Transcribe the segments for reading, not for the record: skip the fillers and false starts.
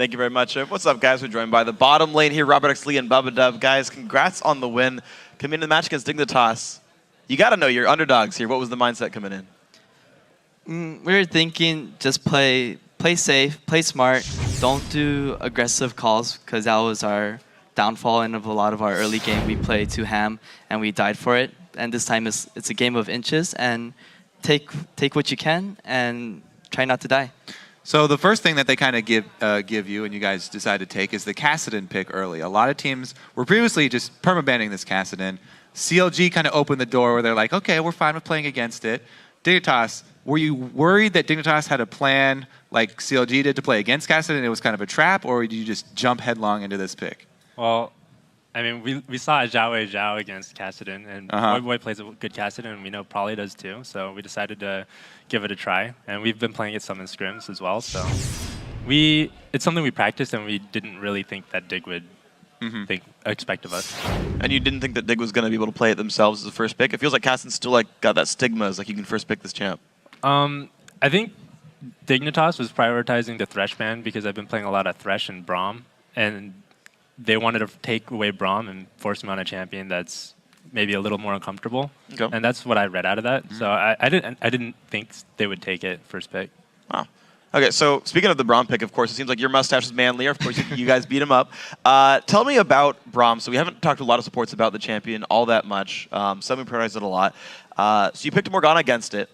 Thank you very much. What's up, guys? We're joined by the bottom lane here, Robert X. Lee and Bubba Dub. Guys, congrats on the win. Coming into the match against Dignitas. You got to know you're underdogs here. What was the mindset coming in? We were thinking just play safe, play smart, don't do aggressive calls because that was our downfall in a lot of our early game. We played too ham and we died for it. And this time it's a game of inches and take what you can and try not to die. So the first thing that they kind of give you and you guys decide to take is the Kassadin pick early. A lot of teams were previously just permabanning this Kassadin. CLG kind of opened the door where they're like, okay, we're fine with playing against it. Dignitas, were you worried that Dignitas had a plan like CLG did to play against Kassadin and it was kind of a trap, or did you just jump headlong into this pick? Well, I mean, we saw Zhao against Kassadin, and Boy plays a good Kassadin, and we know Prolly does too, so we decided to give it a try. And we've been playing it some in scrims as well, so it's something we practiced, and we didn't really think that Dig would expect of us. And you didn't think that Dig was going to be able to play it themselves as the first pick? It feels like Kassadin's still got that stigma as you can first pick this champ. I think Dignitas was prioritizing the Thresh ban because I've been playing a lot of Thresh and Braum, and they wanted to take away Braum and force him on a champion that's maybe a little more uncomfortable. Okay. And that's what I read out of that. So I didn't think they would take it first pick. Wow. Okay, so speaking of the Braum pick, of course, it seems like your mustache is manlier. Of course, you guys beat him up. Tell me about Braum. So we haven't talked to a lot of supports about the champion all that much. Some have prioritized it a lot. So you picked Morgana against it.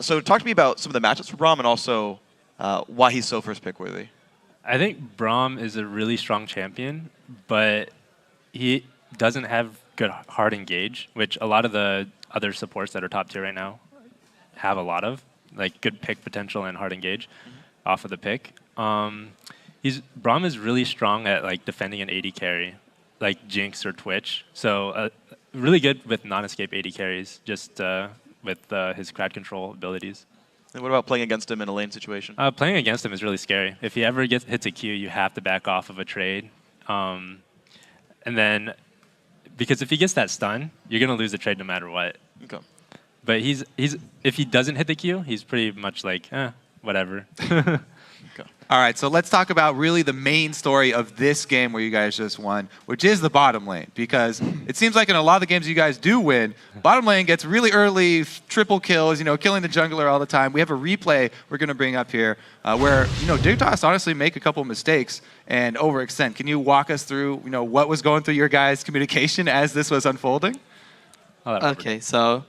So talk to me about some of the matchups for Braum and also why he's so first pick worthy. I think Braum is a really strong champion, but he doesn't have good hard engage, which a lot of the other supports that are top tier right now have a lot of, like good pick potential and hard engage off of the pick. Braum is really strong at defending an AD carry, like Jinx or Twitch. So really good with non-escape AD carries, just with his crowd control abilities. And what about playing against him in a lane situation? Playing against him is really scary. If he ever hits a Q, you have to back off of a trade. And then, because if he gets that stun, you're going to lose the trade no matter what. Okay. But if he doesn't hit the Q, he's pretty much like, whatever. Okay. All right, so let's talk about really the main story of this game where you guys just won, which is the bottom lane. Because it seems like in a lot of the games you guys do win, bottom lane gets really early, triple kills, killing the jungler all the time. We have a replay we're going to bring up here where, Dignitas honestly make a couple mistakes and overextend. Can you walk us through, what was going through your guys' communication as this was unfolding? Okay, so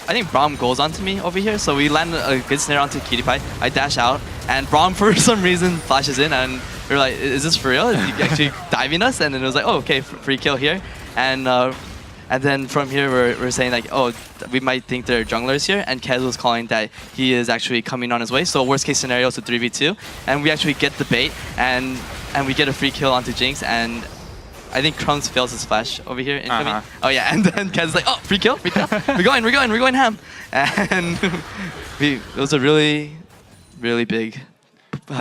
I think Braum goes onto me over here, so we land a good snare onto Cutie Pie. I dash out, and Braum for some reason flashes in, and we're like, is this for real? Is he actually diving us? And then it was like, oh, okay, free kill here. And then from here, we're saying like, oh, we might think they're junglers here, and Kez was calling that he is actually coming on his way. So worst case scenario is a 3v2, and we actually get the bait, and we get a free kill onto Jinx, and I think Crumbs fails his flash over here. Oh yeah, and then Kez's like, oh, free kill. we're going ham. And it was a really, really big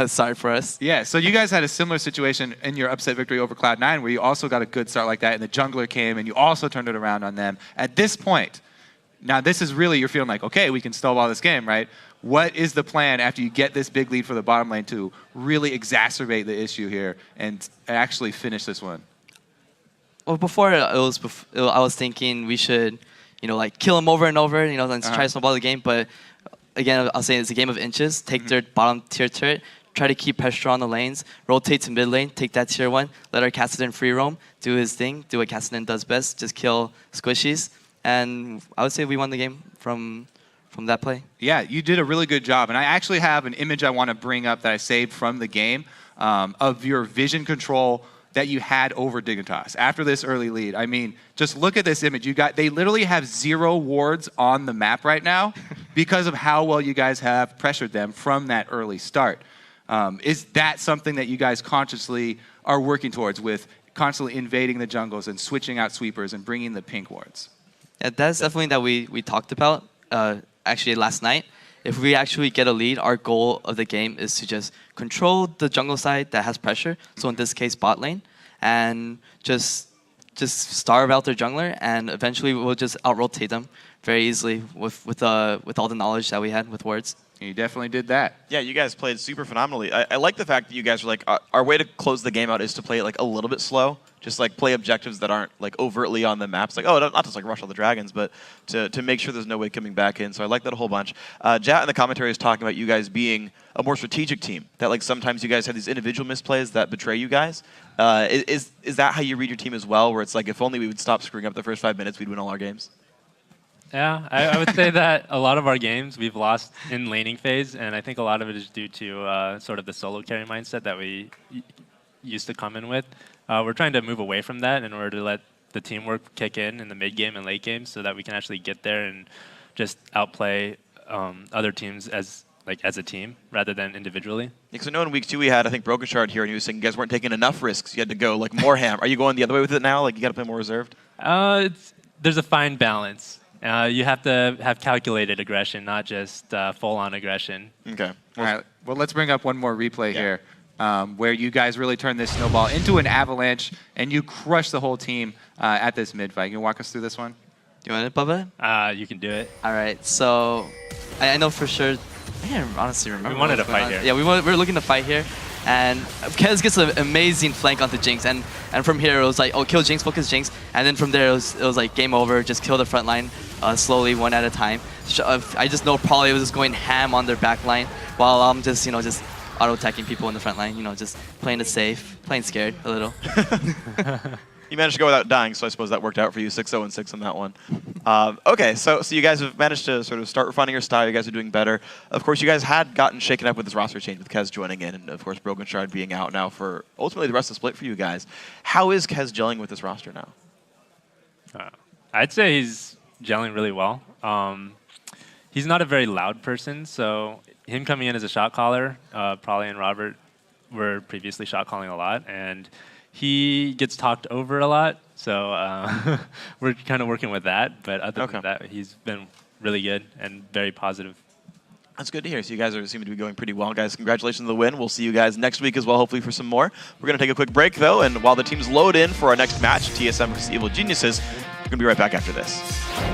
start for us. Yeah, so you guys had a similar situation in your upset victory over Cloud9 where you also got a good start like that and the jungler came and you also turned it around on them. At this point, now this is really, you're feeling like, okay, we can snowball this game, right? What is the plan after you get this big lead for the bottom lane to really exacerbate the issue here and actually finish this one? Well, before I was thinking we should, kill him over and over, and try to snowball the game. But again, I'll say it's a game of inches. Take their bottom tier turret, try to keep pressure on the lanes, rotate to mid lane, take that tier 1, let our Kassadin free roam, do his thing, do what Kassadin does best, just kill squishies. And I would say we won the game from that play. Yeah, you did a really good job. And I actually have an image I want to bring up that I saved from the game of your vision control that you had over Dignitas after this early lead. I mean, just look at this image. They literally have 0 wards on the map right now because of how well you guys have pressured them from that early start. Is that something that you guys consciously are working towards with constantly invading the jungles and switching out sweepers and bringing the pink wards? Yeah, that's definitely that we talked about actually last night. If we actually get a lead, our goal of the game is to just control the jungle side that has pressure. So in this case, bot lane, and just starve out their jungler, and eventually we'll just out-rotate them. very easily with all the knowledge that we had with words. You definitely did that. Yeah, you guys played super phenomenally. I like the fact that you guys were like, our way to close the game out is to play it like a little bit slow. Just like play objectives that aren't like overtly on the maps. Like, oh, not just like rush all the dragons, but to make sure there's no way coming back in. So I like that a whole bunch. Jat in the commentary is talking about you guys being a more strategic team. That like sometimes you guys have these individual misplays that betray you guys. Is that how you read your team as well? Where it's like, if only we would stop screwing up the first 5 minutes, we'd win all our games? Yeah, I would say that a lot of our games we've lost in laning phase, and I think a lot of it is due to sort of the solo carry mindset that we used to come in with. We're trying to move away from that in order to let the teamwork kick in the mid game and late game, so that we can actually get there and just outplay other teams as a team rather than individually. Because I know in week 2 we had, I think, Broken Shard here, and he was saying you guys weren't taking enough risks. You had to go like more ham. Are you going the other way with it now? Like you got to play more reserved? There's a fine balance. You have to have calculated aggression, not just full-on aggression. Okay. All right. Well, let's bring up one more replay here, where you guys really turned this snowball into an avalanche, and you crushed the whole team at this mid fight. Can you walk us through this one? Do you want it, Bubba? You can do it. All right. So I know for sure. I can't honestly remember. We wanted to fight here. Yeah, we were looking to fight here. And Kez gets an amazing flank onto Jinx, and from here it was like, oh, kill Jinx, focus Jinx, and then from there it was like game over, just kill the front line slowly, one at a time. I just know probably was just going ham on their back line, while I'm just just auto-attacking people in the front line, just playing it safe, playing scared a little. You managed to go without dying, so I suppose that worked out for you, 6-0 and 6 on that one. Okay, so you guys have managed to sort of start refining your style. You guys are doing better. Of course, you guys had gotten shaken up with this roster change with Kez joining in, and of course, Broken Shard being out now for ultimately the rest of the split for you guys. How is Kez gelling with this roster now? I'd say he's gelling really well. He's not a very loud person, so him coming in as a shot caller, Prolly and Robert were previously shot calling a lot, and he gets talked over a lot, so we're kind of working with that. But other than that, he's been really good and very positive. That's good to hear. So you guys seem to be going pretty well, guys. Congratulations on the win. We'll see you guys next week as well, hopefully for some more. We're going to take a quick break, though, and while the teams load in for our next match, TSM versus Evil Geniuses, we're going to be right back after this.